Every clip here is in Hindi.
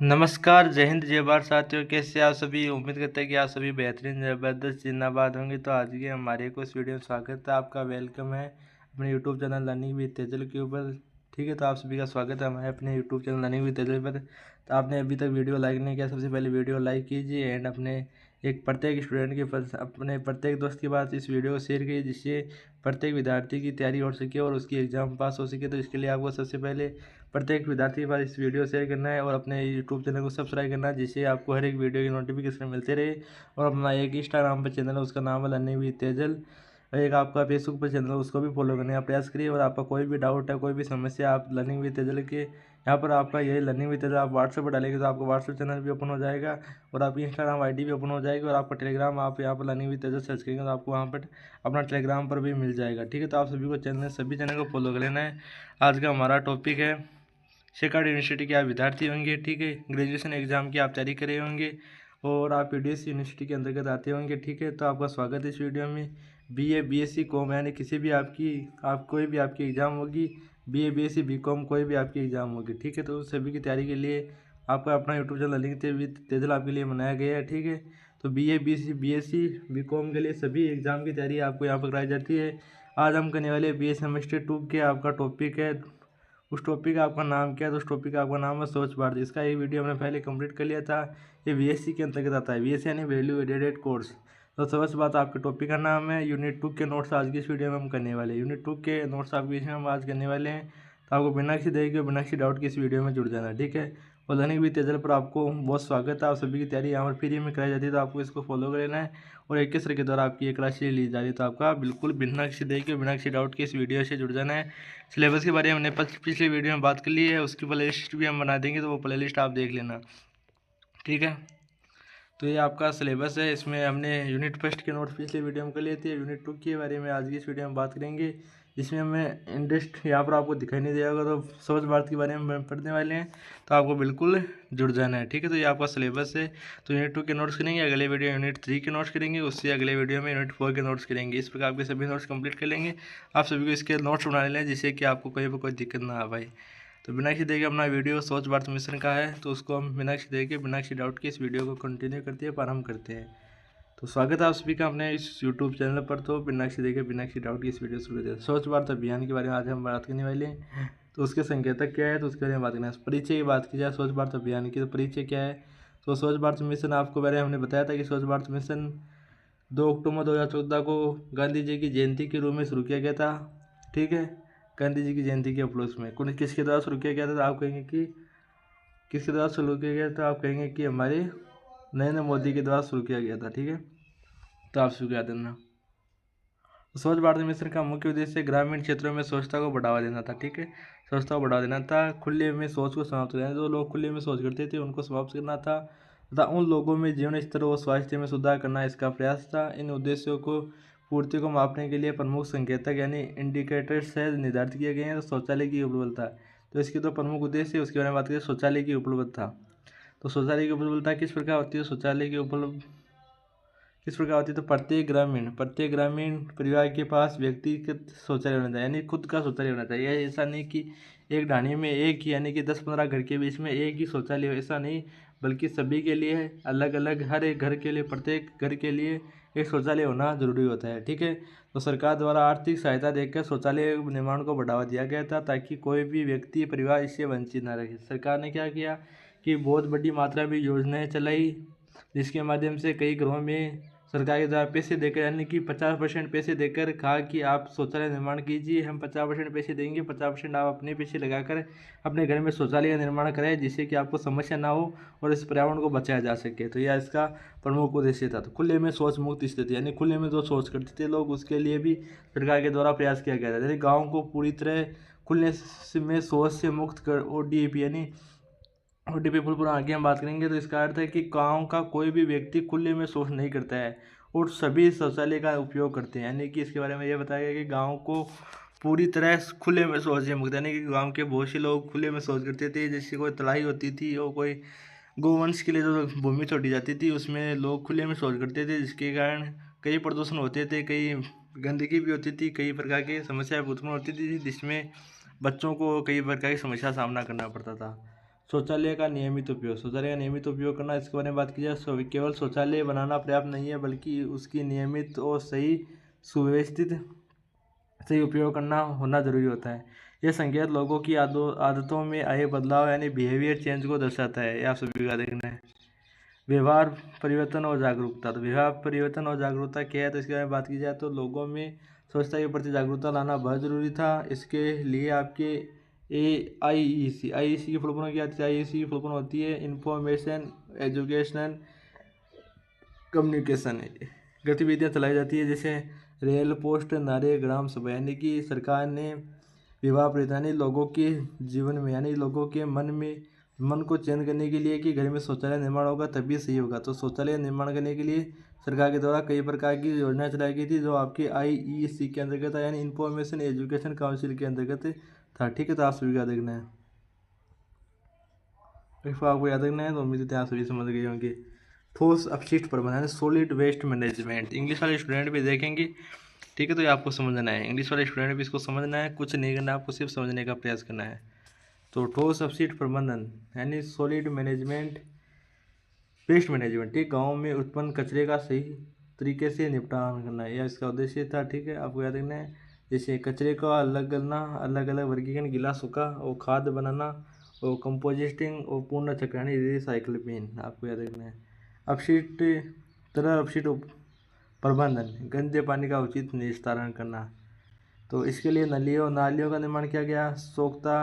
नमस्कार, जय हिंद, जय भारत साथियों। कैसे आप सभी? उम्मीद करते हैं कि आप सभी बेहतरीन, ज़बरदस्त, जिंदाबाद होंगे। तो आज के हमारे को इस वीडियो में स्वागत है, आपका वेलकम है अपने YouTube channel learning with Tejal के ऊपर। ठीक है, तो आप सभी का स्वागत है हमारे अपने YouTube channel learning with Tejal पर। तो आपने अभी तक वीडियो लाइक नहीं किया, सबसे पहले वीडियो लाइक कीजिए एंड अपने एक प्रत्येक स्टूडेंट के पास, अपने प्रत्येक दोस्त के पास इस वीडियो को शेयर कीजिए, जिससे प्रत्येक विद्यार्थी की तैयारी हो सके और उसकी एग्ज़ाम पास हो सके। तो इसके लिए आपको सबसे पहले प्रत्येक विद्यार्थी के पास इस वीडियो शेयर करना है और अपने यूट्यूब चैनल को सब्सक्राइब करना है, जिससे आपको हर एक वीडियो की नोटिफिकेशन मिलते रहे। और अपना एक इंस्टाग्राम पर चैनल है, उसका नाम है लर्निंग विद तेजल। एक आपका फेसबुक पर चैनल है, उसको भी फॉलो करने का प्रयास करिए। और आपका कोई भी डाउट है, कोई भी समस्या, आप लर्निंग विद तेजल के यहाँ पर आपका यही लर्निंग विद तेजल आप व्हाट्सएप पर डालेंगे तो आपका व्हाट्सएप चैनल भी ओपन हो जाएगा और आपकी इंस्टाग्राम आईडी भी ओपन हो जाएगी। और आपका टेलीग्राम, आप यहाँ पर लर्निंग विद तेजल सर्च करेंगे तो आपको वहाँ पर अपना टेलीग्राम पर भी मिल जाएगा। ठीक है, तो आप सभी चैनल को फॉलो कर लेना है। आज का हमारा टॉपिक है सेकंड यूनिवर्सिटी के आप विद्यार्थी होंगे। ठीक है, ग्रेजुएशन एग्जाम की आप तैयारी कर रहे होंगे और आप पीडीएस यूनिवर्सिटी के अंतर्गत आते होंगे। ठीक है, तो आपका स्वागत है इस वीडियो में। बीए, बीएससी, कॉम, यानी किसी भी आप कोई भी आपकी एग्ज़ाम होगी, बीए, बीएससी, बीकॉम, कोई भी आपकी एग्ज़ाम होगी। ठीक है, तो उस सभी की तैयारी के लिए आपका अपना YouTube channel link with Tejal आपके लिए बनाया गया है। ठीक है, तो बीए, बीएससी, बीएससी, बीकॉम के लिए सभी एग्ज़ाम की तैयारी आपको यहाँ पर कराई जाती है। आज हम करने वाले बी ए सेमेस्टर 2 के आपका टॉपिक है, उस टॉपिक का आपका नाम क्या है? तो उस टॉपिक का आपका नाम है स्वच्छ भारत। इसका एक वीडियो हमने पहले कंप्लीट कर लिया था। ये बीएससी के अंतर्गत आता है, बीएससी यानी वैल्यू एडेड कोर्स। तो स्वच्छ भारत आपके टॉपिक का नाम है। यूनिट 2 के नोट्स आज की इस वीडियो में हम करने वाले हैं। यूनिट 2 के नोट्स आपके इसमें हम आज करने वाले हैं। तो आपको बिना किसी देरी के, बिना किसी डाउट के इस वीडियो में जुड़ जाना है। ठीक है, और लर्निंग विद तेजल पर आपको बहुत स्वागत है। आप सभी की तैयारी यहाँ पर फ्री में कराई जाती है, तो आपको इसको फॉलो कर लेना है। और 21 सर के द्वारा आपकी एक क्लास ली जा रही है, तो आपका बिल्कुल बिना किसी देरी के, बिना किसी डाउट के इस वीडियो से जुड़ जाना है। सिलेबस के बारे में हमने पिछले वीडियो में बात कर ली है, उसकी प्ले लिस्ट भी हम बना देंगे, तो वो प्ले लिस्ट आप देख लेना। ठीक है, तो ये आपका सिलेबस है। इसमें हमने यूनिट फर्स्ट के नोट्स पिछले वीडियो में कर लिए थे। यूनिट 2 के बारे में आज की इस वीडियो में बात करेंगे, जिसमें हमें इंडस्ट यहाँ पर आपको दिखाई नहीं देगा, तो स्वच्छ भारत के बारे में पढ़ने वाले हैं, तो आपको बिल्कुल जुड़ जाना है। ठीक है, तो ये आपका सिलेबस है। तो यूनिट 2 के नोट्स करेंगे, अगले वीडियो यूनिट 3 के नोट्स करेंगे, उससे अगले वीडियो में यूनिट 4 के नोट्स करेंगे। इस प्रकार आपके सभी नोट्स कंप्लीट कर लेंगे। आप सभी को इसके नोट्स बना लें, जिससे कि आपको कहीं पर कोई दिक्कत ना आ पाए। तो बिना किसी देरी के अपना वीडियो स्वच्छ भारत मिशन का है, तो उसको हम बिना किसी देरी के, बिना किसी डाउट के इस वीडियो को कंटिन्यू करते हैं, प्रारंभ करते हैं। तो स्वागत है आप सभी का अपने इस यूट्यूब चैनल पर। तो बिना किसी देरी के, बिना किसी डाउट की इस वीडियो शुरू करते हैं। स्वच्छ भारत अभियान के बारे में आज हम बात करने वाले हैं। तो उसके संकेतक क्या है, तो उसके बारे में बात करना है। परिचय की बात की जाए स्वच्छ भारत अभियान की, तो परिचय क्या है? तो स्वच्छ भारत मिशन आपको बारे में हमने बताया था कि स्वच्छ भारत मिशन 2 अक्टूबर 2014 को गांधी जी की जयंती के रूप में शुरू किया गया था। ठीक है, गांधी जी की जयंती के उपलक्ष्य में किसके द्वारा शुरू किया गया था? तो आप कहेंगे कि किसके द्वारा शुरू किया गया था? आप कहेंगे कि हमारे नरेंद्र मोदी के द्वारा शुरू किया गया था। ठीक है, तो आप शुरू याद देना। स्वच्छ भारत मिशन का मुख्य उद्देश्य ग्रामीण क्षेत्रों में स्वच्छता को बढ़ावा देना था। ठीक है, स्वच्छता को बढ़ावा देना था, खुले में शौच को समाप्त करना। जो लोग खुले में शौच करते थे उनको समाप्त करना था तथा उन लोगों में जीवन स्तर और स्वास्थ्य में सुधार करना इसका प्रयास था। इन उद्देश्यों को पूर्ति को मापने के लिए प्रमुख संकेतक यानी इंडिकेटर्स है निर्धारित किए गए हैं। तो शौचालय की उपलब्धता, तो इसके दो प्रमुख उद्देश्य उसके बारे में बात करें। शौचालय की उपलब्धता, तो शौचालय की उपलब्धता किस प्रकार होती है? शौचालय की उपलब्ध किस प्रकार होती है? तो प्रत्येक ग्रामीण परिवार के पास व्यक्तिगत शौचालय होना चाहिए, यानी खुद का शौचालय होना चाहिए। ऐसा नहीं कि एक ढाणी में एक ही, यानी कि 10-15 घर के बीच में एक ही शौचालय हो, ऐसा नहीं, बल्कि सभी के लिए अलग अलग, हर एक घर के लिए, प्रत्येक घर के लिए एक शौचालय होना जरूरी होता है। ठीक है, तो सरकार द्वारा आर्थिक सहायता देकर शौचालय निर्माण को बढ़ावा दिया गया था, ताकि कोई भी व्यक्ति, परिवार इससे वंचित न रहे। सरकार ने क्या किया कि बहुत बड़ी मात्रा में योजनाएं चलाई, जिसके माध्यम से कई घरों में सरकार के द्वारा पैसे देकर, यानी कि 50% पैसे देकर कहा कि आप शौचालय निर्माण कीजिए, हम 50% पैसे देंगे, 50% आप अपने पैसे लगाकर अपने घर में शौचालय का निर्माण करें, जिससे कि आपको समस्या ना हो और इस पर्यावरण को बचाया जा सके। तो यह इसका प्रमुख उद्देश्य था। तो खुले में शौच मुक्त स्थिति, यानी खुले में जो शौच करते थे लोग, उसके लिए भी सरकार के द्वारा प्रयास किया गया था। यानी गाँव को पूरी तरह खुले में शौच से मुक्त कर ODP, यानी ODP फुल आगे हम बात करेंगे। तो इसका अर्थ है कि गांव का कोई भी व्यक्ति खुले में शौच नहीं करता है और सभी शौचालय का उपयोग करते हैं। यानी कि इसके बारे में यह बताया गया कि गांव को पूरी तरह खुले में शौच से मुक्त, यानी कि गांव के बहुत से लोग खुले में शौच करते थे। जैसे कोई तलाई होती थी और कोई गोवंश के लिए जो भूमि छोड़ी जाती थी, उसमें लोग खुले में शौच करते थे, जिसके कारण कई प्रदूषण होते थे, कई गंदगी भी होती थी, कई प्रकार की समस्याएं उत्पन्न होती थी, जिसमें बच्चों को कई प्रकार की समस्या का सामना करना पड़ता था। शौचालय का नियमित उपयोग, शौचालय का नियमित उपयोग करना, इसके बारे में बात की जाए केवल शौचालय बनाना पर्याप्त नहीं है, बल्कि उसकी नियमित और सही सुव्यवस्थित सही उपयोग करना होना जरूरी होता है। यह संकेत लोगों की आदतों में आए बदलाव यानी बिहेवियर चेंज को दर्शाता है। यह आप सभी का देखना है। व्यवहार परिवर्तन और जागरूकता, तो व्यवहार परिवर्तन और जागरूकता क्या है, तो इसके बारे में बात की जाए तो लोगों में स्वच्छता के प्रति जागरूकता लाना बहुत ज़रूरी था। इसके लिए आपके आई ई सी की फुल फॉर्म क्या होती है? आई ई सी की फुल फॉर्म होती है इंफॉर्मेशन एजुकेशन कम्युनिकेशन गतिविधियाँ चलाई जाती है, जैसे रेल पोस्ट नारे ग्राम सभा, यानी कि सरकार ने विवाह परिवर्तन यानी लोगों के जीवन में यानी लोगों के मन को चेंज करने के लिए कि घर में शौचालय निर्माण होगा तभी सही होगा। तो शौचालय निर्माण करने के लिए सरकार के द्वारा कई प्रकार की योजनाएं चलाई गई थी, जो आपके IEC के अंतर्गत यानी इंफॉर्मेशन एजुकेशन काउंसिल के अंतर्गत था। ठीक है, तो आप सभी का देखना है, इसको आपको याद रखना है। तो उम्मीद है आप सभी समझ गए होंगे। ठोस अपशिष्ट प्रबंधन, सॉलिड वेस्ट मैनेजमेंट, इंग्लिश वाले स्टूडेंट भी देखेंगे। ठीक है, तो ये आपको समझना है, इंग्लिश वाले स्टूडेंट भी इसको समझना है, कुछ नहीं करना, आपको सिर्फ समझने का प्रयास करना है। तो ठोस अपशिष्ट प्रबंधन यानी सॉलिड मैनेजमेंट वेस्ट मैनेजमेंट, ठीक, गाँव में उत्पन्न कचरे का सही तरीके से निपटान करना, यह इसका उद्देश्य था। ठीक है, आपको याद रखना है। जैसे कचरे का अलग करना, अलग अलग वर्गीकरण, गीला सूखा और खाद बनाना और कंपोजिस्टिंग और पूर्ण चक्र यानी रिसाइक्लिंग, आपको याद रखना है। अपशिष्ट तरल अपशिष्ट प्रबंधन, गंदे पानी का उचित निस्तारण करना, तो इसके लिए नालियों का निर्माण किया गया। सोख्ता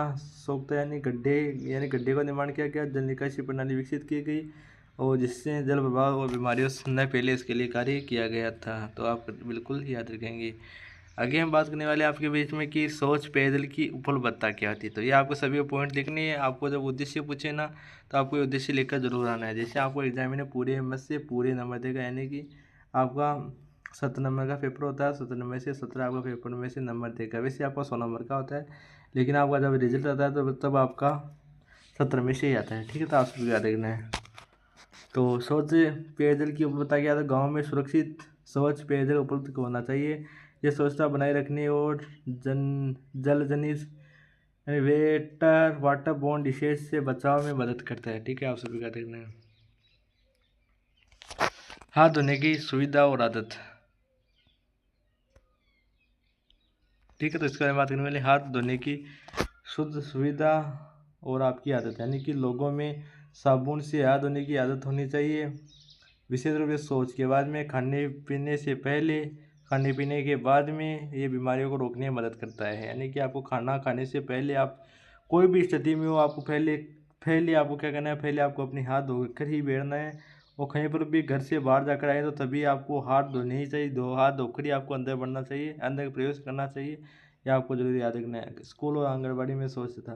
यानी गड्ढे का निर्माण किया गया। जल निकासी प्रणाली विकसित की गई और जिससे जल प्रवाह और बीमारियों से न पहले इसके लिए कार्य किया गया था। तो आप बिल्कुल याद रखेंगे। आगे हम बात करने वाले आपके बीच में कि स्वच्छ पेयजल की उपलब्धता क्या होती है। तो ये आपको सभी पॉइंट लिखनी है। आपको जब उद्देश्य पूछे ना, तो आपको ये उद्देश्य लेकर जरूर आना है। जैसे आपको एग्जाम में पूरे हिम्मत से पूरे नंबर देगा, यानी कि आपका 70 नंबर का पेपर होता है, 70 नंबर से 17 आपका पेपर में से नंबर देगा। वैसे आपका 100 नंबर का होता है, लेकिन आपका जब रिजल्ट आता है तो तब आपका 70 में से ही आता है। ठीक है, तो आपको याद रखना है। तो स्वच्छ पेयजल की उपलब्धता क्या है? गाँव में सुरक्षित स्वच्छ पेयजल उपलब्ध होना चाहिए। ये स्वच्छता बनाए रखने और जल जनित वाटर बॉर्न डिसीज से बचाव में मदद करता है। ठीक है, आप सभी का देखना है। हाथ धोने की सुविधा और आदत, ठीक है, तो इसके बारे में बात करने वाले हाथ धोने की शुद्ध सुविधा और आपकी आदत, यानी कि लोगों में साबुन से हाथ धोने की आदत होनी चाहिए। विशेष रूप से शौच के बाद में, खाने पीने से पहले, खाने पीने के बाद में, ये बीमारियों को रोकने में मदद करता है। यानी कि आपको खाना खाने से पहले, आप कोई भी स्थिति में हो, आपको पहले आपको क्या करना है, पहले आपको अपने हाथ धोकर ही बैठना है। और कहीं पर भी घर से बाहर जाकर आए तो तभी आपको हाथ धोने ही चाहिए। हाथ धोकर ही आपको अंदर बढ़ना चाहिए, अंदर प्रवेश करना चाहिए। यह आपको जरूर याद रखना है। स्कूल और आंगनबाड़ी में स्वच्छता,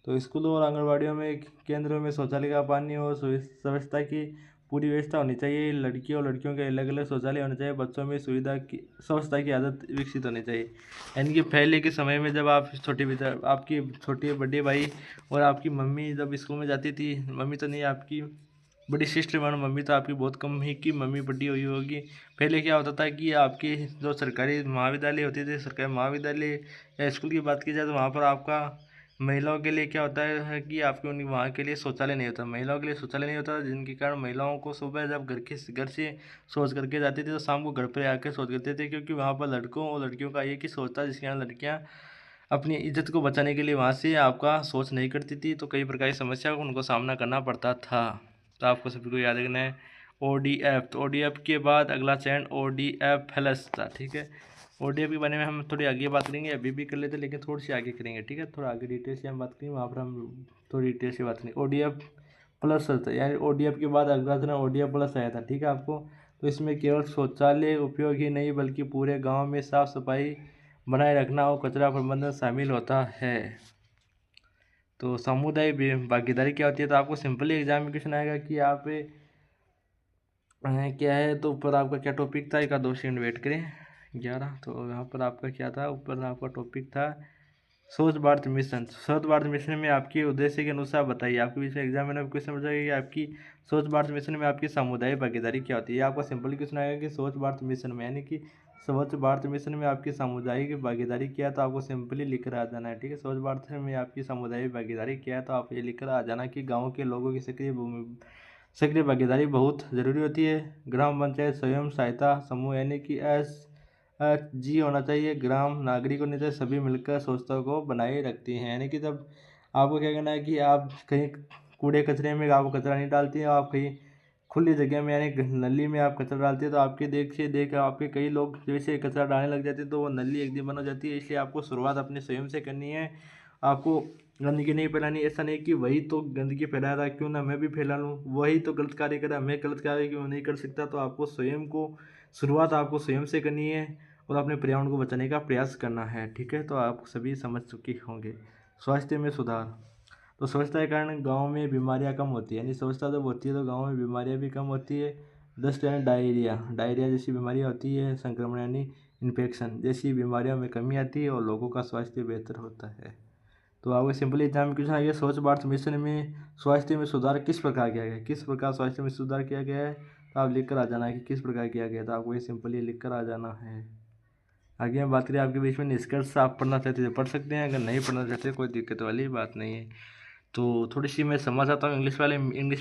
तो स्कूलों और आंगनबाड़ियों में केंद्रों में शौचालय का पानी और व्यवस्था की पूरी व्यवस्था होनी चाहिए। लड़कियों और लड़कियों के अलग अलग शौचालय होने चाहिए। बच्चों में स्वच्छता की आदत विकसित होनी चाहिए। यानी कि पहले के समय में जब आप आपकी छोटे बड़े भाई और आपकी मम्मी जब स्कूल में जाती थी, मम्मी तो नहीं, आपकी बड़ी सिस्टर मान, मम्मी तो आपकी बहुत कम ही की मम्मी बड़ी हुई होगी। पहले क्या होता था कि आपके जो सरकारी महाविद्यालय होते थे, सरकारी महाविद्यालय या स्कूल की बात की जाए, तो वहाँ पर आपका महिलाओं के लिए क्या होता है कि आपके वहाँ के लिए शौचालय नहीं होता, महिलाओं के लिए शौचालय नहीं होता, जिनके कारण महिलाओं को सुबह जब घर से शौच करके जाती थी तो शाम को घर पर आकर शौच करते थे, क्योंकि वहाँ पर लड़कों और लड़कियों का एक ही शौच था, जिसके कारण लड़कियाँ अपनी इज्जत को बचाने के लिए वहाँ से आपका शौच नहीं करती थी, तो कई प्रकार की समस्या को उनको सामना करना पड़ता था। तो आपको सभी को याद रखना है। ODF, तो ODF के बाद अगला चरण ODF प्लस था। ठीक है, ODF के बारे में हम थोड़ी आगे बात करेंगे, अभी भी कर लेते लेकिन थोड़ी सी आगे करेंगे। ठीक है, थोड़ा आगे डिटेल से हम बात करेंगे, वहाँ पर हम थोड़ी डिटेल से बात करेंगे। ODF प्लस था, यानी ODF के बाद अगला चरण ODF प्लस आया था। ठीक है, आपको तो इसमें केवल शौचालय उपयोग ही नहीं, बल्कि पूरे गाँव में साफ सफाई बनाए रखना और कचरा प्रबंधन शामिल होता है। तो सामुदायिक भागीदारी क्या होती है? तो आपको सिंपली एग्जाम में क्वेश्चन आएगा कि आप क्या है, तो ऊपर आपका क्या टॉपिक था, एक 2 सेकंड वेट करें। 11, तो यहाँ पर आपका क्या था, ऊपर आपका टॉपिक था स्वच्छ भारत मिशन। स्वच्छ भारत मिशन में आपके उद्देश्य के अनुसार बताइए। आपके बीच में एग्जाम में क्वेश्चन पूछा गया कि आपकी स्वच्छ भारत मिशन में आपकी सामुदायिक भागीदारी क्या होती है। आपका सिंपल क्वेश्चन आएगा कि स्वच्छ भारत मिशन में, यानी कि स्वच्छ भारत मिशन में आपकी सामुदायिक भागीदारी क्या है, तो आपको सिंपली लिख कर आ जाना है। ठीक है, स्वच्छ भारत में आपकी सामुदायिक भागीदारी क्या है, तो आप ये लिख कर आ जाना कि गाँव के लोगों की सक्रिय भागीदारी बहुत ज़रूरी होती है। ग्राम पंचायत स्वयं सहायता समूह यानी कि जी होना चाहिए। ग्राम नागरिक होने चाहिए, सभी मिलकर स्वच्छता को बनाए रखती हैं। यानी कि जब आपको क्या करना है कि आप कहीं कूड़े कचरे में आप कचरा नहीं डालती हैं, आप कहीं खुली जगह में यानी नली में आप कचरा डालते हैं, तो आपके देख आपके कई लोग जैसे कचरा डालने लग जाते हैं, तो वो नली एक दिन बंद हो जाती है। इसलिए आपको शुरुआत अपने स्वयं से करनी है। आपको गंदगी नहीं फैलानी। ऐसा नहीं कि वही तो गंदगी फैला रहा है, क्यों ना मैं भी फैला लूँ, वही तो गलत कार्य कर रहा है, मैं गलत कार्य क्यों नहीं कर सकता। तो आपको स्वयं को शुरुआत आपको स्वयं से करनी है और अपने पर्यावरण को बचाने का प्रयास करना है। ठीक है, तो आप सभी समझ चुके होंगे। स्वास्थ्य में सुधार। तो स्वच्छता के कारण गाँव में बीमारियाँ कम होती है, यानी स्वच्छता जब होती है तो गाँव में बीमारियाँ भी कम होती है। दस्त यानी डायरिया, डायरिया जैसी बीमारियाँ होती है। संक्रमण यानी इन्फेक्शन जैसी बीमारियों में कमी आती है और लोगों का स्वास्थ्य बेहतर होता है। तो आपको सिंपल एग्जाम क्वेश्चन आइए, स्वच्छ भारत मिशन में स्वास्थ्य में सुधार किस प्रकार किया गया है, किस प्रकार स्वास्थ्य में सुधार किया गया है, तो आप लिख कर आ जाना है कि किस प्रकार किया गया था। आपको ये सिंपली लिख कर आ जाना है। आगे हम बात करें आपके बीच में निष्कर्ष, आप पढ़ना चाहते तो पढ़ सकते हैं, अगर नहीं पढ़ना चाहते कोई दिक्कत वाली बात नहीं है। तो थोड़ी सी मैं समझ आता हूँ इंग्लिश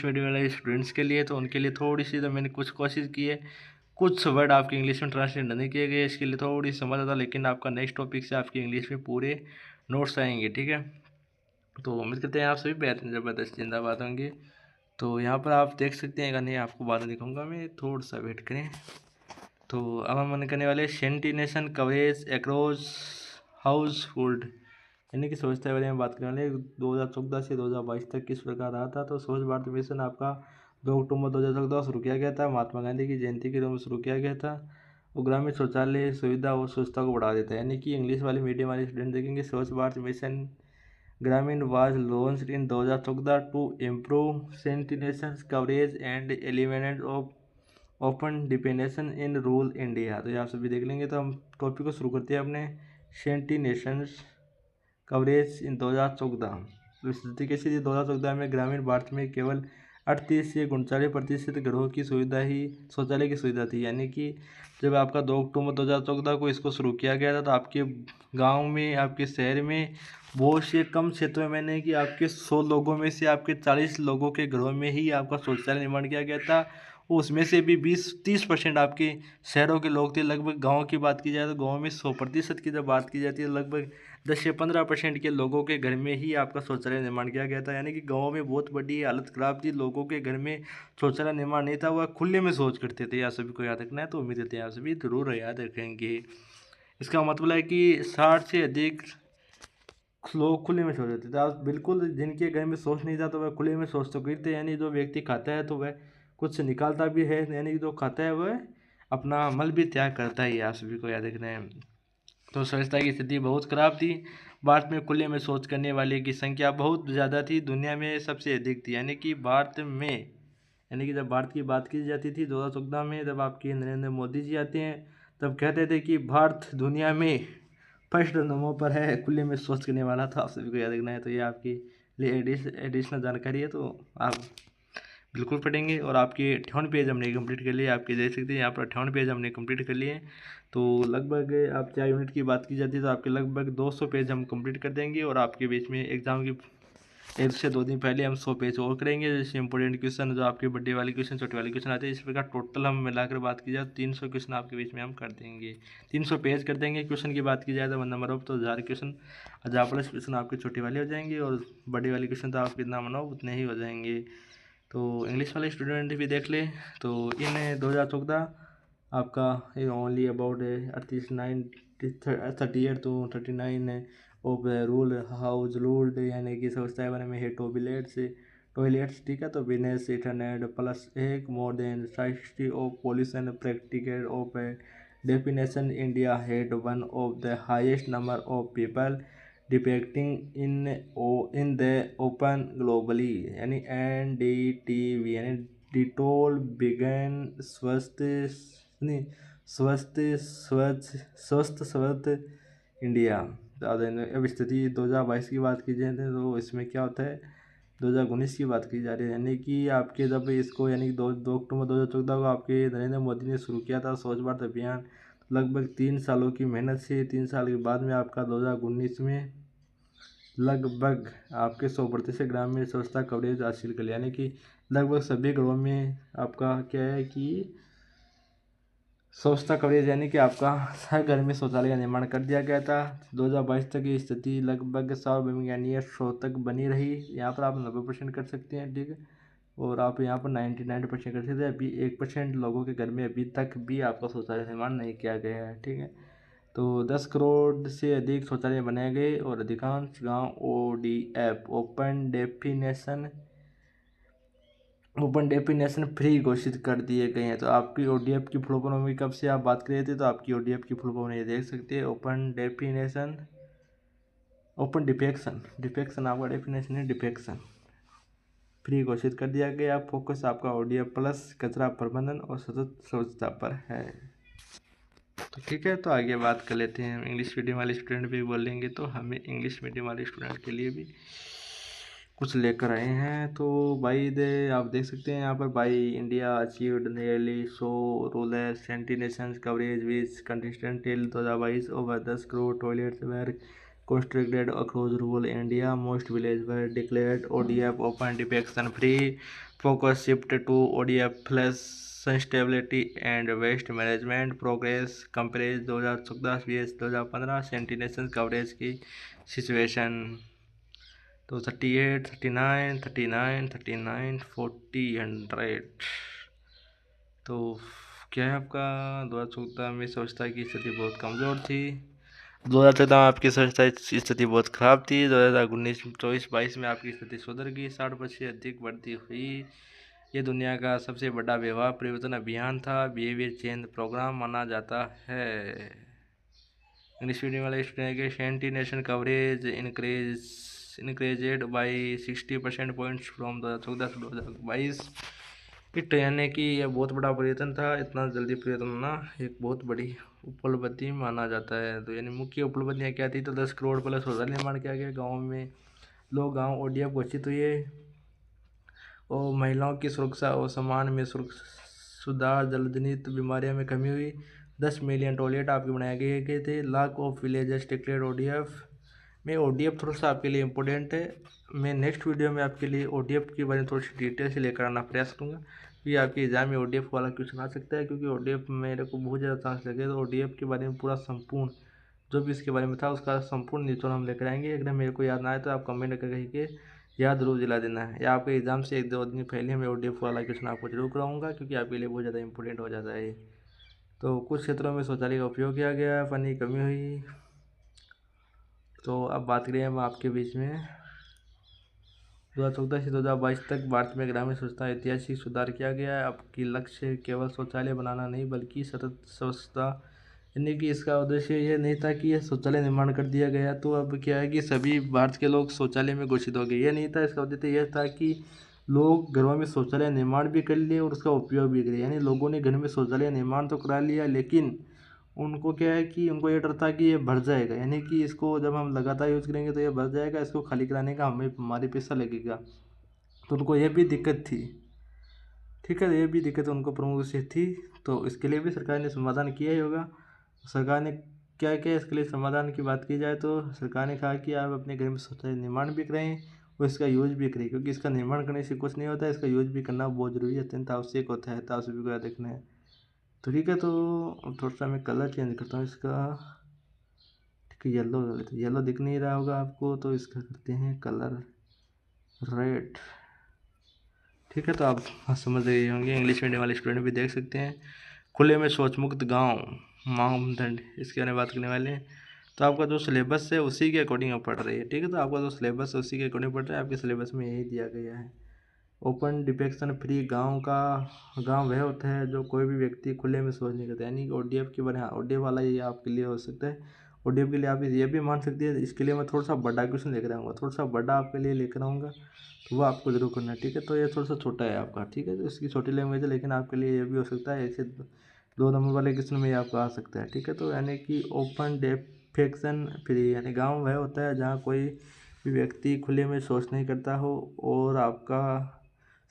मीडियम वाले स्टूडेंट्स के लिए, तो उनके लिए थोड़ी सी तो मैंने कुछ कोशिश की है। कुछ वर्ड आपके इंग्लिश में ट्रांसलेट नहीं किए गए, इसके लिए थोड़ी समझ आता, लेकिन आपका नेक्स्ट टॉपिक से आपकी इंग्लिश में पूरे नोट्स आएंगे। ठीक है, तो उम्मीद करते हैं आप सभी बेहतरीन ज़बरदस्त जिंदाबाद होंगे। तो यहाँ पर आप देख सकते हैं, अगर नहीं आपको बाद में दिखाऊंगा मैं, थोड़ा सा वेट करें। तो अब हम करने वाले सेंटिनेशन कवरेज एक्रॉस हाउस होल्ड, यानी कि स्वच्छता के बारे में बात करने वाले। 2014 से 2022 तक किस प्रकार रहा था। तो स्वच्छ भारत मिशन आपका 2 अक्टूबर 2014 शुरू किया गया था, महात्मा गांधी की जयंती के रूप में शुरू किया गया था। वो ग्रामीण शौचालय सुविधा और स्वच्छता को बढ़ा देता है। यानी कि इंग्लिश वाले मीडियम वाले स्टूडेंट देखेंगे, स्वच्छ भारत मिशन ग्रामीण was launched in 2014 to improve sanitation coverage and eliminate of open defecation in rural India. तो ये आप सभी देख लेंगे। तो हम टॉपिक को शुरू करते हैं अपने। सेंटिनेशंस कवरेज इन 2014। तो स्थिति कैसी थी 2014 में, ग्रामीण भारत में केवल 38 से 39% घरों की सुविधा ही शौचालय की सुविधा थी। यानी कि जब आपका 2 अक्टूबर 2014 को इसको शुरू किया गया था, तो आपके गांव में, आपके शहर में बहुत से कम क्षेत्रों में, नहीं कि आपके 100 लोगों में से आपके 40 लोगों के घरों में ही आपका शौचालय निर्माण किया गया था। उसमें से भी 20-30% आपके शहरों के लोग थे। लगभग गाँव की बात की जाए तो गाँव में 100% की जब बात की जाती है, लगभग 10 से 15% के लोगों के घर में ही आपका शौचालय निर्माण किया गया था। यानी कि गाँव में बहुत बड़ी हालत ख़राब थी, लोगों के घर में शौचालय निर्माण नहीं था, वह खुले में शौच करते थे। आप सभी को याद रखना है, तो उम्मीद करते हैं आप सभी जरूर याद रखेंगे। इसका मतलब है कि 60 से अधिक लोग खुले में शौच करते थे। आप बिल्कुल, जिनके घर में शौच नहीं था तो वह खुले में शौच तो करते। यानी जो व्यक्ति खाता है तो वह कुछ निकालता भी है, यानी कि जो खाता है वह अपना मल भी त्याग करता है। आप सभी को याद रखना है। तो स्वच्छता की स्थिति बहुत खराब थी। भारत में खुले में शौच करने वाले की संख्या बहुत ज़्यादा थी, दुनिया में सबसे अधिक थी। यानी कि भारत में, यानी कि जब भारत की बात की जाती थी 2014 में, जब आपके नरेंद्र मोदी जी आते हैं, तब कहते थे कि भारत दुनिया में फर्स्ट नंबर पर है खुले में शौच करने वाला। था, आप सभी को याद रखना है। तो ये आपके लिए एडिशनल जानकारी है, तो आप बिल्कुल पढ़ेंगे। और आपके 58 पेज हमने कंप्लीट कर लिए। आपके देख सकते हैं यहाँ पर 58 पेज हमने कंप्लीट कर लिए। तो लगभग आप 4 यूनिट की बात की जाती है तो आपके लगभग 200 पेज हम कंप्लीट कर देंगे। और आपके बीच में एग्जाम की 1 से 2 दिन पहले हम 100 पेज और करेंगे, जैसे इंपॉर्टेंट क्वेश्चन, जो आपके बड़े वाले क्वेश्चन, छोटे वाले क्वेश्चन आते हैं। इस प्रकार टोटल हम मिलाकर बात की जाए तो 300 क्वेश्चन आपके बीच में हम कर देंगे, 300 पेज कर देंगे। क्वेश्चन की बात की जाए तो 1 नंबर ऑफ तो 1000 क्वेश्चन, 1000 प्लस क्वेश्चन आपके छोटे वाले हो जाएंगे, और बड़े वाले क्वेश्चन तो आप कितना बनाओ उतने ही हो जाएंगे। तो इंग्लिश वाले स्टूडेंट भी देख ले। तो इन 2014 आपका only about 38 to 39 of rule house ruled, यानी कि स्वच्छता के बारे में है। टॉयलेट्स ठीक है, तो business 800 plus 1 more than 60 of pollution practical of definition. India had one of the highest number of people depicting in the open globally, यानी NDTV, यानी डिटोल बिगन स्वस्थ नहीं स्वस्थ स्वच्छ स्वस्थ स्वस्थ इंडिया। अब स्थिति 2022 की बात की जाए तो इसमें क्या होता है, 2019 की बात की जा रही है, यानी कि आपके जब इसको यानी कि 2 अक्टूबर 2014 को आपके नरेंद्र मोदी ने शुरू किया था स्वच्छ भारत अभियान। लगभग 3 सालों की मेहनत से 3 साल के बाद में आपका 2019 में लगभग आपके 100% ग्रामीण स्वच्छता कवरेज हासिल कर लिया, यानी कि लगभग सभी घरों में आपका क्या है कि स्वच्छता कवरेज, यानी कि आपका हर घर में शौचालय का निर्माण कर दिया गया था। 2022 तक ये स्थिति लगभग सार्वभौमिक यानी 100 तक बनी रही। यहाँ पर आप 90% कर सकते हैं, ठीक है, और आप यहाँ पर 99% कर सकते हैं। अभी 1% लोगों के घर में अभी तक भी आपका शौचालय निर्माण नहीं किया गया है, ठीक है। तो 10 करोड़ से अधिक शौचालय बनाए गए और अधिकांश गाँव ODF ओपन डेफिनेशन फ्री घोषित कर दिए गए हैं। तो आपकी ODF की फुल फॉर्म में कब से आप बात कर रहे थे, तो आपकी ODF की फुल फॉर्म ये देख सकते हैं, ओपन डिफेक्शन आपका डेफिनेशन है, डिफेक्शन फ्री घोषित कर दिया गया। फोकस आपका ODF प्लस कचरा प्रबंधन और सतत स्वच्छता पर है। तो ठीक है, तो आगे बात कर लेते हैं। इंग्लिश मीडियम वाले स्टूडेंट भी बोलेंगे तो हमें इंग्लिश मीडियम वाले स्टूडेंट के लिए भी कुछ लेकर आए हैं। तो भाई आप देख सकते हैं यहाँ पर, by India achieved nearly 100 rural sanitation coverage which consistent till 2022 over 10 crore toilets were constructed across rural India. Most villages were declared ODF open defecation free. Focus shifted to ODF plus sustainability and waste management. Progress compares 2014 vs 2015 sanitation coverage की सिचुएशन। तो 38, 39, 39, 39, 40, 100। तो क्या है आपका 2014 में स्वच्छता की स्थिति बहुत कमज़ोर थी। 2014 में आपकी स्वच्छता की स्थिति बहुत ख़राब थी। 2019, 24, 22 में आपकी स्थिति सुधर गई, 60% से अधिक बढ़ती हुई। ये दुनिया का सबसे बड़ा व्यवहार परिवर्तन अभियान था, बिहेवियर चेंज प्रोग्राम माना जाता है। इंग्लिश मीडियम वाले स्टूडेंट के sanitation coverage increased by 60% points from 2014 से 2022। इट यानी कि यह बहुत बड़ा परिवर्तन था। इतना जल्दी परिवर्तन होना एक बहुत बड़ी उपलब्धि माना जाता है। तो यानी मुख्य उपलब्धियाँ क्या थी, तो 10 करोड़ प्लस शौचालय निर्माण किया गया गाँव में, लोग गाँव ODF घोषित हुए, और महिलाओं की सुरक्षा और सम्मान में सुधार, जलजनित बीमारियों में कमी हुई। 10 मिलियन टॉयलेट आपके बनाए गए थे। Lakh of villages declared ODF में। ODF थोड़ा सा आपके लिए इम्पोर्टेंट है। मैं नेक्स्ट वीडियो में आपके लिए ODF के बारे में थोड़ी सी डिटेल से लेकर आना प्रयास करूँगा, क्योंकि आपके एग्जाम में ODF वाला क्वेश्चन आ सकता है, क्योंकि ODF मेरे को बहुत ज़्यादा चांस लगे। तो ODF के बारे में पूरा संपूर्ण जो भी इसके बारे में था उसका संपूर्ण निचोड़ हम लेकर आएंगे। अगर मेरे को याद ना आए तो आप कमेंट करके याद जरूर दिला देना है, या आपके एग्जाम से 1-2 दिन पहले मैं ODF वाला क्वेश्चन आपको जरूर कराऊंगा, क्योंकि आपके लिए बहुत ज़्यादा इंपॉर्टेंट हो जाता है। तो कुछ क्षेत्रों में शौचालय का उपयोग किया गया, पानी की कमी हुई। तो अब बात करें हम आपके बीच में 2014 से 2022 तक भारत में ग्रामीण स्वच्छता ऐतिहासिक सुधार किया गया है। आपकी लक्ष्य केवल शौचालय बनाना नहीं बल्कि सतत स्वच्छता, यानी कि इसका उद्देश्य यह नहीं था कि यह शौचालय निर्माण कर दिया गया तो अब क्या है कि सभी भारत के लोग शौचालय में घोषित हो गए। यह नहीं था, इसका उद्देश्य यह था कि लोग घरों में शौचालय निर्माण भी कर लिए और उसका उपयोग भी करें। यानी लोगों ने घर में शौचालय निर्माण तो करा लिया, लेकिन उनको क्या है कि उनको ये डर था कि ये भर जाएगा, यानी कि इसको जब हम लगातार यूज़ करेंगे तो ये भर जाएगा, इसको खाली कराने का हमारे पैसा लगेगा। तो उनको ये भी दिक्कत थी, ठीक है, ये भी दिक्कत उनको प्रमुख से थी। तो इसके लिए भी सरकार ने समाधान किया ही होगा। सरकार ने क्या किया इसके लिए समाधान की बात की जाए तो सरकार ने कहा कि आप अपने घर में शौचालय निर्माण भी करें और इसका यूज भी करें, क्योंकि इसका निर्माण करने से कुछ नहीं होता है, इसका यूज भी करना बहुत ज़रूरी है, अत्यंत आवश्यक होता है। तो आप सभी को याद रखना है। तो ठीक है, तो थोड़ा सा मैं कलर चेंज करता हूँ इसका, ठीक है, येलो दिख नहीं रहा होगा आपको, तो इसका करते हैं कलर रेड। ठीक है, तो आप समझ रहे होंगे, इंग्लिश मीडियम वाले स्टूडेंट भी देख सकते हैं। खुले में शौच मुक्त गाँव मानदंड, इसके बारे में बात करने वाले हैं। तो आपका जो सिलेबस है उसी के अकॉर्डिंग आप पढ़ रही है, ठीक है। तो आपका जो सिलेबस है उसी के अकॉर्डिंग पढ़ रहे हैं, आपके सिलेबस में यही दिया गया है। ओपन डिफेक्शन फ्री गांव वह होता है जो कोई भी व्यक्ति खुले में शौच नहीं करता, यानी कि ODF के बारे में। हाँ, ODF वाला ये आपके लिए हो सकता है। ODF के लिए आप ये भी मान सकते हैं। इसके लिए मैं थोड़ा सा बड़ा क्वेश्चन लेकर आऊँगा, थोड़ा सा बड़ा आपके लिए लेकर आऊँगा, तो वो आपको जरूर करना है, ठीक है। तो ये थोड़ा सा छोटा है आपका, ठीक है, तो इसकी छोटी लैंग्वेज है, लेकिन आपके लिए ये भी हो सकता है। ऐसे 2 नंबर वाले क्वेश्चन में आपको आ सकता है, ठीक है। तो यानी कि ओपन डिफेक्शन फ्री, यानी गांव वह होता है जहां कोई भी व्यक्ति खुले में शौच नहीं करता हो और आपका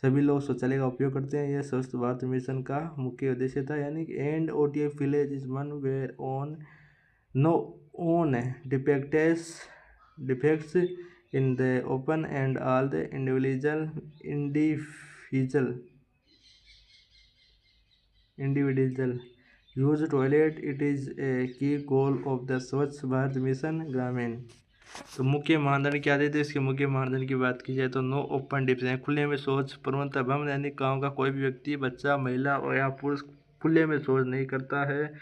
सभी लोग शौचालय का उपयोग करते हैं। यह स्वच्छ भारत मिशन का मुख्य उद्देश्य था। यानी and ODF village is one where on no one defects in the open and all the individual use toilet. It is a key goal of the स्वच्छ भारत मिशन ग्रामीण। तो मुख्य मानदंड क्या देते हैं, इसके मुख्य मानदंड की बात की जाए तो नो ओपन डिप्स, खुले में शौच पूर्णतः बंद, यानी गाँव का कोई भी व्यक्ति, बच्चा, महिला और या पुरुष खुले में शौच नहीं करता है।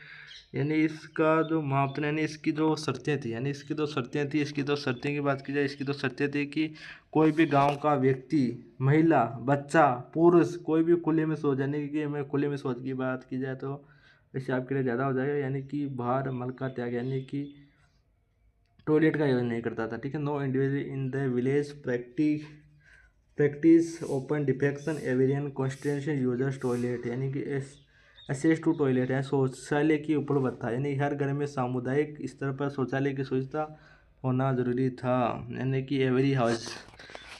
यानी इसका जो मापदंड, यानी इसकी जो शर्तें थी, इसकी दो शर्तें की बात की जाए, इसकी दो शर्तें थी कि कोई भी गांव का व्यक्ति, महिला, बच्चा, पुरुष कोई भी खुले में शौच, यानी कि मैं खुले में शौच की बात की जाए तो इससे आपके लिए ज़्यादा हो जाएगा, यानी कि बाहर मल का त्याग, यानी कि टॉयलेट का यूज नहीं करता था। ठीक है। No individual in the village practice open defecation everyone constitution users toilet, यानी कि एक्सेस टू टॉयलेट है, शौचालय की उपलब्धता, यानी हर घर में सामुदायिक स्तर पर शौचालय की सुविधा होना जरूरी था। यानी कि every house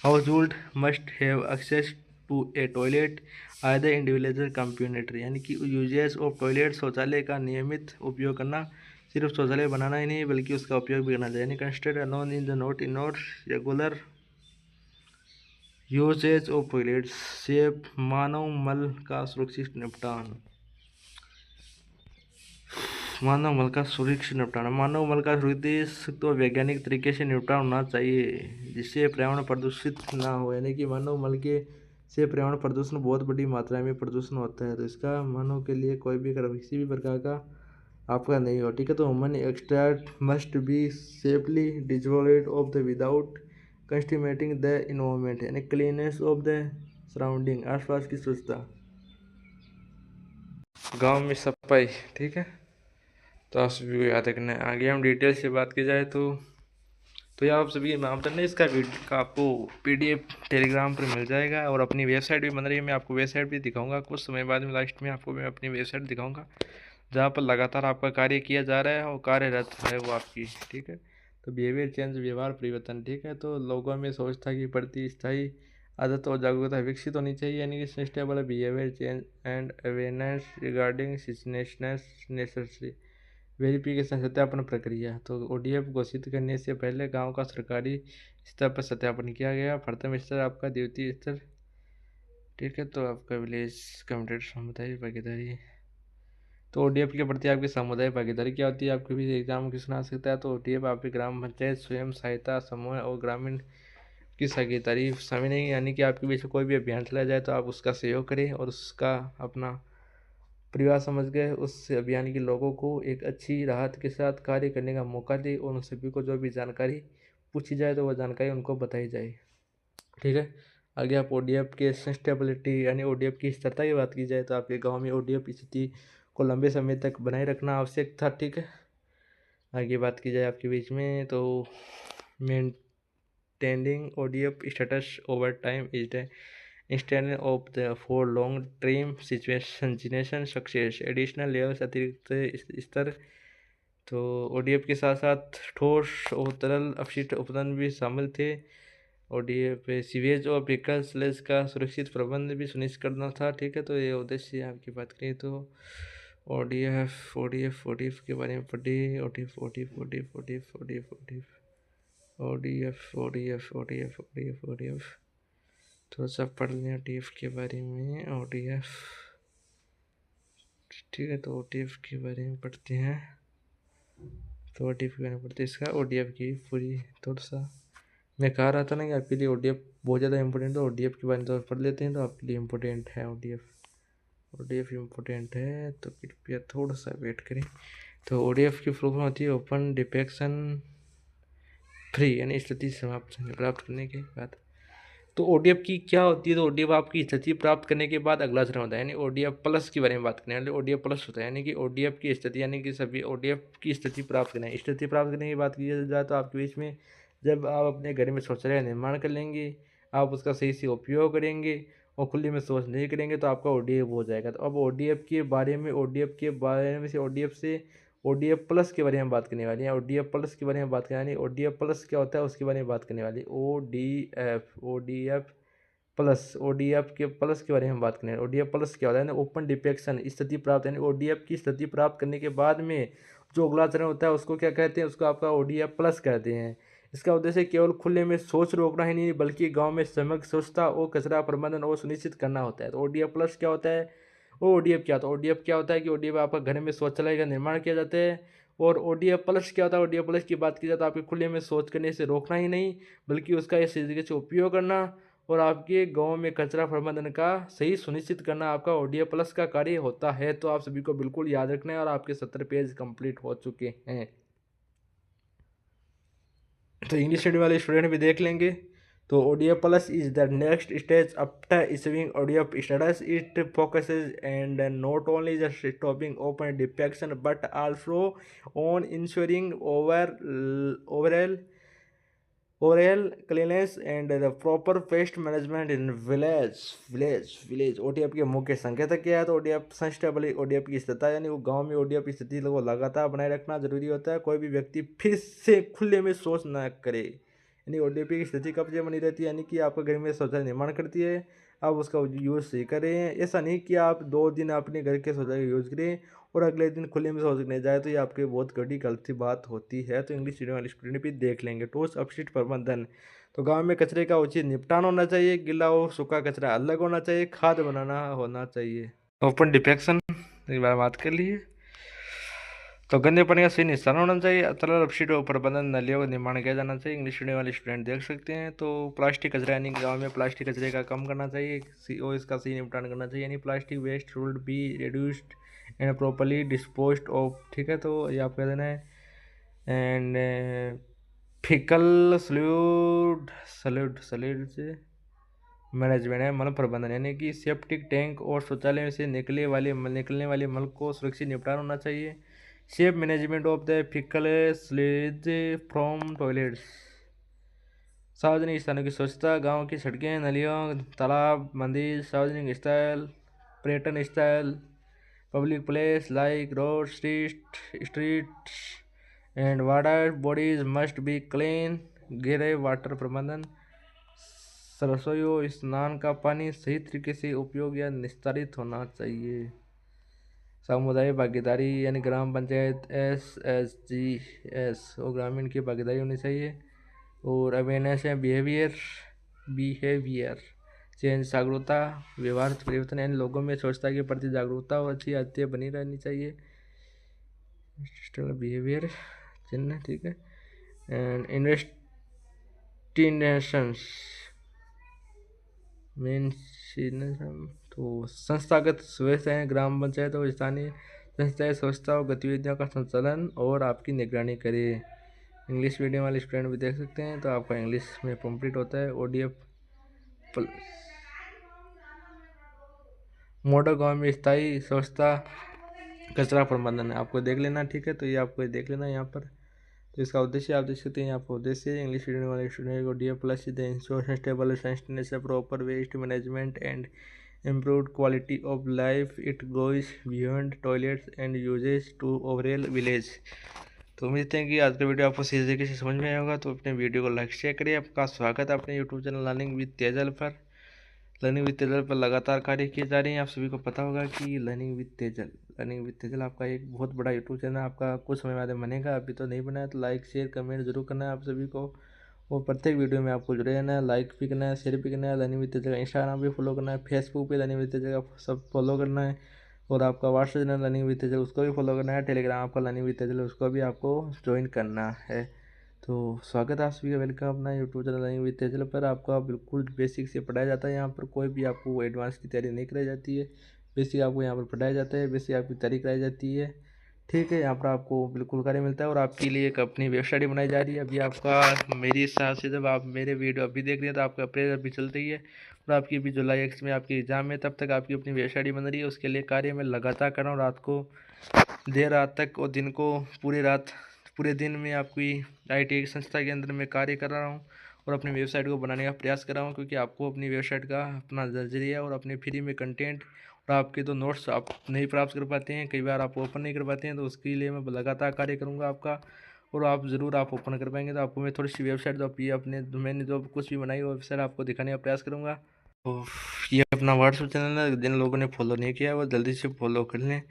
hold must have access to a toilet either individual community, यानी कि यूजेस ऑफ टॉयलेट, शौचालय का नियमित उपयोग करना, सिर्फ शौचालय बनाना ही नहीं बल्कि उसका उपयोग भी करना चाहिए। यानी construct non in the note in note regular usage of toilets, safe मानव मल का सुरक्षित निपटान, मानव मल का सुरक्षित निपटान, मानव मल का सुरक्षित तो वैज्ञानिक तरीके से निपटान होना चाहिए जिससे पर्यावरण प्रदूषित ना हो। यानी कि मानव मल के से पर्यावरण प्रदूषण बहुत बड़ी मात्रा में प्रदूषण होता है, तो इसका मानव के लिए कोई भी किसी भी प्रकार का आपका नहीं हो। ठीक है। तो human extract must be safely disposed of the without contaminating the environment, यानी क्लीननेस ऑफ द सराउंडिंग, आसपास की स्वच्छता, गांव में सफाई। ठीक है। तो आप सभी को याद रखना है। आगे हम डिटेल से बात की जाए तो ये आप सभी मापदंड, इसका वीडियो का आपको पीडीएफ टेलीग्राम पर मिल जाएगा और अपनी वेबसाइट भी बन रही है। मैं आपको वेबसाइट भी दिखाऊंगा कुछ समय बाद में, लास्ट में आपको मैं अपनी वेबसाइट दिखाऊंगा जहाँ पर लगातार आपका कार्य किया जा रहा है और कार्यरत है वो आपकी। ठीक है। तो बिहेवियर चेंज, व्यवहार परिवर्तन। ठीक है। तो लोगों में स्वच्छता के प्रति स्थायी आदत और जागरूकता विकसित होनी चाहिए, यानी कि sustainable behaviour change and awareness regarding necessary verification, सत्यापन प्रक्रिया। तो ओडीएफ घोषित करने से पहले गांव का सरकारी स्तर पर सत्यापन किया गया। प्रथम स्तर आपका, द्वितीय स्तर। ठीक है। तो आपका विलेज कम्युनिटी सामुदायिक भागीदारी। तो ओडीएफ के प्रति आपकी सामुदायिक भागीदारी क्या होती है, आपके भी एग्जाम किसने आ सकता है। तो ओडीएफ आपके ग्राम पंचायत, स्वयं सहायता समूह और ग्रामीण की भागीदारी शामिल नहीं, यानी कि आपके बीच कोई भी अभियान चलाया जाए तो आप उसका सहयोग करें और उसका अपना परिवार समझ गए, उस अभियान के लोगों को एक अच्छी राहत के साथ कार्य करने का मौका दे और उन सभी को जो भी जानकारी पूछी जाए तो वह जानकारी उनको बताई जाए। ठीक है। आगे आप ओडीएफ के सस्टेनेबिलिटी, यानी ओडीएफ की स्थिरता की बात की जाए तो आपके गांव में ओडीएफ स्थिति को लंबे समय तक बनाए रखना आवश्यक था। ठीक है। आगे बात की जाए आपके बीच में तो maintaining ODF status over time is the instant of the for long term situation success additional levels, अतिरिक्त स्तर। तो ओडीएफ के साथ साथ ठोस और तरल अपशिष्ट उपकरण भी शामिल थे। ओडीएफ सीवेज और ब्रेकर स्लैश का सुरक्षित प्रबंध भी सुनिश्चित करना था। ठीक है। तो ये उद्देश्य आपकी बात करें तो ओडीएफ के बारे में पढ़िए। ओडीएफ थोड़ा सा पढ़ लें ओडीएफ के बारे में। ओडीएफ, ठीक है। तो ओडीएफ के बारे में पढ़ते हैं। तो ओडीएफ के बारे में पढ़ते हैं, इसका ओडीएफ की पूरी थोड़ा सा मैं कह रहा था ना कि आपके लिए ओडीएफ बहुत ज़्यादा इंपॉर्टेंट है। ओडीएफ के बारे में तो पढ़ लेते हैं, तो आपके लिए इम्पोर्टेंट है ओडीएफ इम्पोर्टेंट है, तो कृपया थोड़ा सा वेट करें। तो ओडीएफ की फुल फॉर्म होती है ओपन डिफेक्शन फ्री, यानी स्थिति समाप्त प्राप्त करने के बाद। तो ओडीएफ की क्या होती है, तो ओडीएफ आपकी स्थिति प्राप्त करने के बाद अगला चरण होता है, यानी ओडीएफ प्लस के बारे में बात करें। यानी ओडीएफ प्लस होता है, यानी कि ओडीएफ की स्थिति, यानी कि सभी ओडीएफ की स्थिति प्राप्त करना है। स्थिति प्राप्त करने की बात की जाए तो आपके बीच में जब आप अपने घर में शौचालय का निर्माण कर लेंगे, आप उसका सही से उपयोग करेंगे और खुले में शौच नहीं करेंगे तो आपका ओडीएफ हो जाएगा। तो अब ओडीएफ के बारे में से ODF प्लस के बारे में बात करने वाली है। ODF प्लस के बारे में बात करने वाली। ODF प्लस क्या होता है उसके बारे में बात करने वाली। ODF प्लस, ODF के प्लस के बारे में बात करने वाली। ODF प्लस क्या होता है ना, ओपन डिफेक्शन स्थिति प्राप्त, यानी ODF की स्थिति प्राप्त करने के बाद में जो अगला चरण होता है उसको क्या कहते हैं, उसको आपका ODF प्लस कहते हैं। इसका उद्देश्य केवल खुले में शौच रोकना ही नहीं बल्कि गांव में समग्र स्वच्छता और कचरा प्रबंधन और सुनिश्चित करना होता है। तो ODF प्लस क्या होता है, वो ODF क्या होता है, ODF क्या होता है कि ODF आपका घर में शौचालय का निर्माण किया जाता है। और ODF प्लस क्या होता है, ODF प्लस की बात की जाए तो आपके खुले में शौच करने से रोकना ही नहीं बल्कि उसका इस तरीके से उपयोग करना और आपके गांव में कचरा प्रबंधन का सही सुनिश्चित करना आपका ODF प्लस का कार्य होता है। तो आप सभी को बिल्कुल याद रखना है। और आपके 70 पेज कंप्लीट हो चुके हैं। तो इंग्लिश मीडियम वाले स्टूडेंट भी देख लेंगे। तो ODF plus is the next stage after issuing ODF status. It focuses and not only just stopping open defection but also on ensuring overall cleanliness and the proper pest management in village। ODF के मुख्य संकेतक क्या है, तो ODF संस्टेबल ODF की स्थिति, यानी वो गांव में ODF की स्थिति को लगातार बनाए रखना जरूरी होता है। कोई भी व्यक्ति फिर से खुले में शौच न करे, यानी ODF की स्थिति कब से बनी रहती है, यानी कि आपका घर में शौचालय निर्माण करती है, आप उसका यूज़ सही करें। ऐसा नहीं कि आप 2 दिन अपने घर के शौचालय यूज़ करें और अगले दिन खुले में शौच जाए, तो ये आपके बहुत गलती बात होती है। तो इंग्लिश मीडियम वाले स्टूडेंट भी देख लेंगे। ठोस अपशिष्ट प्रबंधन, तो गांव में कचरे का उचित निपटान होना चाहिए। गीला और सूखा कचरा अलग होना चाहिए। खाद बनाना होना चाहिए। ओपन डिफेक्शन एक बार बात कर लिए। तो गंदे पानी का सही निस्तारण होना चाहिए। तरल अपशिष्ट और प्रबंधन नलियों का निर्माण किया जाना चाहिए। इंग्लिश मीडियम वाले स्टूडेंट देख सकते हैं। तो प्लास्टिक कचरा, यानी गांव में प्लास्टिक कचरे का कम करना चाहिए और इसका सही निपटान करना चाहिए, यानी plastic waste should be reduced and properly disposed of. ठीक है, तो ये आप कह देना है। एंड फिकल सल्यूट से मैनेजमेंट है मल प्रबंधन, यानी कि सेप्टिक टैंक और शौचालय से निकलने वाले मल को सुरक्षित निपटान होना चाहिए। Safe management of the faecal sludge from toilets. सार्वजनिक स्थानों की स्वच्छता, गांव की सड़कें, नलियों, तालाब, मंदिर, सार्वजनिक स्थल, पर्यटन स्थल, public place like road, streets and water bodies must be clean. गहरे वाटर प्रबंधन, रसोई स्नान का पानी सही तरीके से उपयोग या निस्तारित होना चाहिए। सामुदायिक भागीदारी, यानी ग्राम पंचायत SSGS और ग्रामीण की भागीदारी होनी चाहिए। और अवेयरनेस है बिहेवियर चेंज, जागरूकता, व्यवहार परिवर्तन, यानी लोगों में स्वच्छता के प्रति जागरूकता और अच्छी आदतें बनी रहनी चाहिए। बिहेवियर चिन्ह, ठीक है। एंड इन्वेस्टिनेशंस तो संस्थागत सुव्यवस्थाएं, ग्राम पंचायत और स्थानीय संस्थाएं स्वच्छता और गतिविधियों का संचालन और आपकी निगरानी करें। इंग्लिश मीडियम वाले स्टूडेंट भी देख सकते हैं। तो आपका इंग्लिश में कंप्लीट होता है। ODF मॉडल गांव में स्थायी स्वच्छता कचरा प्रबंधन है, आपको देख लेना। ठीक है, तो ये आपको देख लेना यहाँ पर। तो इसका उद्देश्य आप देख सकते हैं। आपका उद्देश्य इंग्लिश मीडियम वाले स्टूडेंट को ODF plus the ensure sustainable sustenance proper waste management and improved quality of life. It goes beyond toilets and uses to overall village. तो उम्मीद है कि आज का वीडियो आपको सही तरीके से समझ में आया होगा। तो अपने वीडियो को लाइक शेयर करिए। आपका स्वागत है अपने YouTube channel learning with Tejal पर। लर्निंग विद तेजल पर लगातार कार्य किए जा रहे हैं। आप सभी को पता होगा कि लर्निंग विद तेजल आपका एक बहुत बड़ा यूट्यूब चैनल आपका कुछ समय बाद बनेगा। अभी तो नहीं बना है, तो लाइक शेयर कमेंट जरूर करना है आप सभी को। और प्रत्येक वीडियो में आपको जुड़े रहना है, लाइक भी करना है, शेयर भी करना है। लर्निंग विद तेजल इंस्टाग्राम भी फॉलो करना है, फेसबुक पे लर्निंग विद तेजल का सब फॉलो करना है। और आपका WhatsApp channel learning with Tejal उसको भी फॉलो करना है। टेलीग्राम आपका लर्निंग विद तेजल उसको भी आपको ज्वाइन करना है। तो स्वागत है आप सभी का, वेलकम अपना YouTube channel learning with Tejal पर। आपका बिल्कुल बेसिक से पढ़ाया जाता है। यहाँ पर कोई भी आपको एडवांस की तैयारी नहीं कराई जाती है। बेसिक आपको यहाँ पर पढ़ाया जाता है, बेसिक आपकी तैयारी कराई जाती है। ठीक है, यहाँ पर आपको बिल्कुल कार्य मिलता है और आपके लिए एक अपनी वेबसाइट बनाई जा रही है। अभी आपका मेरे हिसाब से जब आप मेरे वीडियो अभी देख रहे हैं तो आपका अप्रैल अभी चल रही है और आपकी अभी जुलाई अगस्त में आपकी एग्ज़ाम है। तब तक आपकी अपनी वेबसाइट बन रही है। उसके लिए कार्य मैं लगातार कर रहा हूँ, रात को देर रात तक और पूरे दिन में आपकी ITI संस्था के अंदर में कार्य कर रहा हूँ। और अपनी वेबसाइट को बनाने का प्रयास कर रहा हूँ, क्योंकि आपको अपनी वेबसाइट का अपना नज़रिया और अपने फ्री में कंटेंट और आपके तो नोट्स आप नहीं प्राप्त कर पाते हैं, कई बार आप ओपन नहीं कर पाते हैं, तो उसके लिए मैं लगातार कार्य करूँगा आपका, और आप ज़रूर आप ओपन कर पाएंगे। तो आपको मैं थोड़ी सी वेबसाइट जो आप ये अपने मैंने जो कुछ भी बनाई वो वेबसाइट आपको दिखाने का प्रयास करूँगा। तो ये अपना व्हाट्सएप चैनल है, जिन लोगों ने फॉलो नहीं किया वो जल्दी से फॉलो कर लें।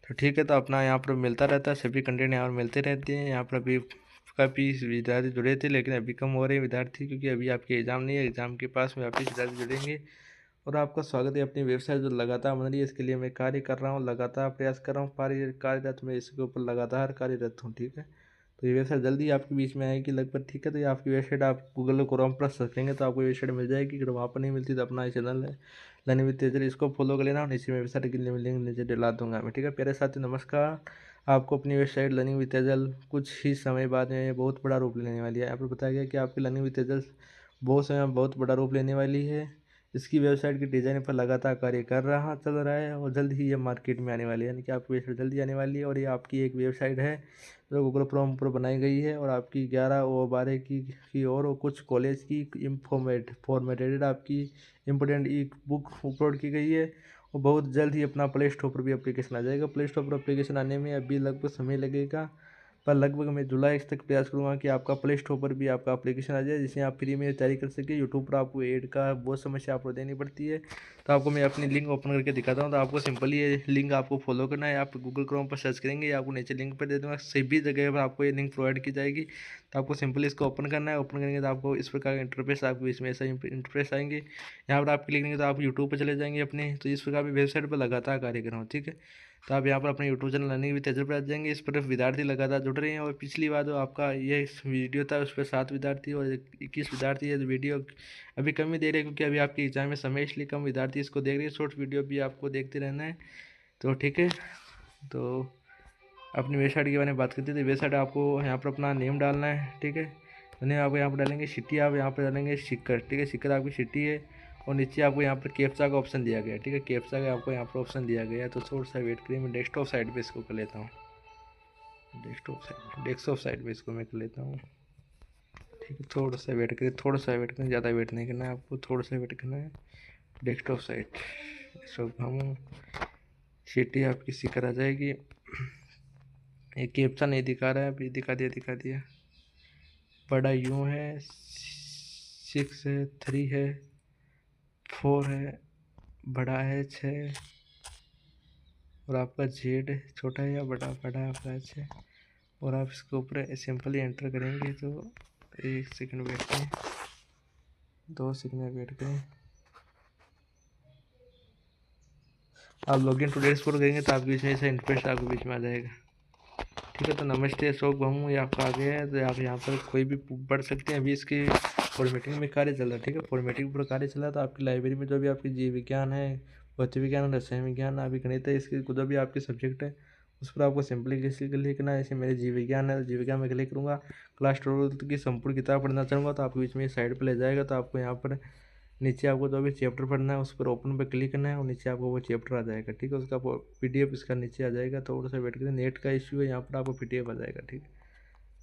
तो ठीक है, तो अपना यहाँ पर मिलता रहता है, सभी कंटेंट यहाँ पर मिलते रहते हैं। यहाँ पर अभी काफ़ी विद्यार्थी जुड़े थे, लेकिन अभी कम हो रहे हैं विद्यार्थी, क्योंकि अभी आपके एग्ज़ाम नहीं है। एग्ज़ाम के पास में वापस विद्यार्थी जुड़ेंगे। और आपका स्वागत है अपनी वेबसाइट जो लगातार बन रही है, इसके लिए मैं कार्य कर रहा हूँ, लगातार प्रयास कर रहा हूँ, कार्यरत मैं इसके ऊपर लगातार कार्यरत हूँ। ठीक है, तो ये वेबसाइट जल्दी आपके बीच में आएगी लगभग। ठीक है, तो ये आपकी वेबसाइट आप गूगल क्रोम पर सर्च करेंगे तो आपको वेबसाइट मिल जाएगी। अगर वहाँ पर नहीं मिलती तो अपना चैनल है लर्निंग विद तेजल, इसको फॉलो कर लेना। और नीचे में वेबसाइट की लिंक नीचे डला दूंगा मैं। ठीक है प्यारे साथी, नमस्कार। आपको अपनी वेबसाइट लर्निंग विद तेजल कुछ ही समय बाद में बहुत बड़ा रूप लेने वाली है। यहाँ पर बताया गया कि आपकी लर्निंग विद तेजल बहुत समय बहुत बड़ा रूप लेने वाली है। इसकी वेबसाइट की डिज़ाइन पर लगातार कार्य चल रहा है, और जल्द ही ये मार्केट में आने वाली है, यानी कि आपकी वेबसाइट जल्दी आने वाली है। और ये आपकी एक वेबसाइट है जो गूगल क्रोम पर बनाई गई है, और आपकी 11 और 12 की और कुछ कॉलेज की फॉर्मेटेड आपकी इम्पोर्टेंट ई बुक अपलोड की गई है। और बहुत जल्द ही अपना प्ले स्टोर पर भी एप्लीकेशन आ जाएगा। प्ले स्टोर पर एप्लीकेशन आने में अभी लगभग समय लगेगा, पर लगभग मैं जुलाई तक प्रयास करूँगा कि आपका प्ले स्टोर पर भी आपका एप्लीकेशन आ जाए, जिसे आप फ्री में तैयारी कर सके। यूट्यूब पर आपको ऐड का बहुत समस्या आपको देनी पड़ती है। तो आपको मैं अपनी लिंक ओपन करके दिखाता हूँ। तो आपको सिंपली ये लिंक आपको फॉलो करना है। आप गूगल क्रोम पर सर्च करेंगे, या आपको नीचे लिंक पर दे दूँगा, सभी जगह पर आपको ये लिंक प्रोवाइड की जाएगी। तो आपको सिंपली इसको ओपन करना है। ओपन करेंगे तो आपको इस प्रकार का इंटरफेस आपको इसमें ऐसा इंटरफेस आएंगे। यहाँ पर आप क्लिक करेंगे तो आप यूट्यूब पर चले जाएंगे अपने। तो इस प्रकार की वेबसाइट पर लगातार कार्य कर रहा हूँ। ठीक है, तो आप यहाँ पर अपने YouTube channel learning with Tejal पर आ जाएंगे। इस पर विद्यार्थी लगातार जुड़ रहे हैं, और पिछली बार जो आपका ये वीडियो था उस पर 7 विद्यार्थी और 21 विद्यार्थी है। वीडियो अभी कम ही दे रहे हैं, क्योंकि अभी आपके एग्जाम में समय, इसलिए कम विद्यार्थी इसको देख रहे हैं। शॉर्ट वीडियो भी आपको देखते रहना है। तो ठीक है, तो अपनी वेबसाइट के बारे में बात करते थे। वेबसाइट आपको यहाँ पर अपना नेम डालना है। ठीक है, नेम आपको यहाँ पर डालेंगे सिटी, आप यहाँ पर डालेंगे शिक्कर। ठीक है, शिक्कर आपकी सिटी है, और नीचे आपको यहाँ पर कैप्चा का ऑप्शन दिया गया है। ठीक है, कैप्चा का आपको यहाँ पर ऑप्शन दिया गया है। तो थोड़ा सा वेट करिए, मैं डेस्कटॉप साइड पे इसको कर लेता हूँ। डेस्कटॉप साइड पे इसको मैं कर लेता हूँ। ठीक है, थोड़ा सा वेट करिए, ज़्यादा वेट नहीं करना है आपको, थोड़ा सा वेट करना है। डेस्कटॉप साइड इसको हम सिटी आपकी शिक्कर आ जाएगी। ये कैप्चा नहीं दिखा रहा है, अभी दिखा दिया। बड़ा यूँ है, 6 है, 3 है, 4 है, बड़ा है 6, और आपका जेड छोटा है या बड़ा है आपका एच है। और आप इसके ऊपर सिंपली एंटर करेंगे तो 1 सेकंड वेट करें, 2 सेकंड वेट करें। आप लॉगिन टू डेस्क पर करेंगे तो आपके बीच में ऐसा इंटरफेस आपके बीच में आ जाएगा। ठीक है, तो नमस्ते अशोक भाऊ, ये आपका आ गया है। तो आप यहाँ पर कोई भी पढ़ सकते हैं। अभी इसकी फॉर्मेटिंग में कार्य चल रहा है। ठीक है, फॉर्मेटिंग पर कार्य चल रहा है। तो आपकी लाइब्रेरी में जो भी आपकी जीव विज्ञान है, भौतिक विज्ञान, रसायन विज्ञान, अभी गणित है, इसकी जो भी आपके सब्जेक्ट है उस पर आपको सिंपली क्लिक करना है। जैसे मेरे जीव विज्ञान है, जीव विज्ञान में क्लिक करूँगा, क्लास 12 की संपूर्ण किताब पढ़ना चाहूँगा तो आपके बीच में साइड पर ले जाएगा। तो आपको यहाँ पर नीचे आपको जो भी चैप्टर पढ़ना है उस पर ओपन पे क्लिक करना है, और नीचे आपको वो चैप्टर आ जाएगा। ठीक है, उसका PDF इसका नीचे आ जाएगा। थोड़ा सा वेट करें, नेट का इश्यू है, यहाँ पर आपको PDF आ जाएगा। ठीक है,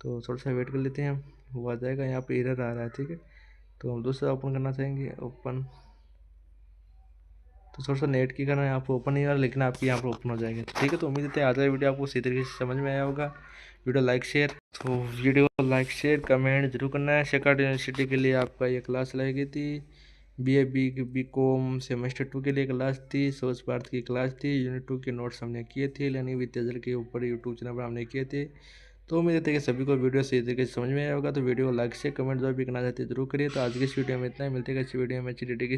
तो थोड़ा सा वेट कर लेते हैं, वो आ जाएगा। यहाँ पे एरर आ रहा है। ठीक है, तो हम दूसरा ओपन करना चाहेंगे, ओपन। तो थोड़ा सा नेट की करना है, आपको ओपन नहीं आ रहा, लेकिन आपकी यहाँ पर ओपन हो जाएगा। ठीक है, तो उम्मीद है आज का वीडियो आपको सही तरीके से समझ में आया होगा। वीडियो लाइक शेयर कमेंट जरूर करना है। सेकंड यूनिवर्सिटी के लिए आपका ये क्लास लाई गई थी। BA BCom सेमेस्टर 2 के लिए क्लास थी। स्वच्छ भारत की क्लास थी। यूनिट 2 के नोट्स हमने किए थे, लर्निंग विद तेजल के ऊपर यूट्यूब चैनल पर हमने किए थे। तो उम्मीद है कि सभी को वीडियो सही तरीके से समझ में आया होगा। तो वीडियो को लाइक से कमेंट जो भी करना चाहते हैं जरूर करिए। तो आज की इस वीडियो में इतना ही, मिलते हैं इस वीडियो में अच्छी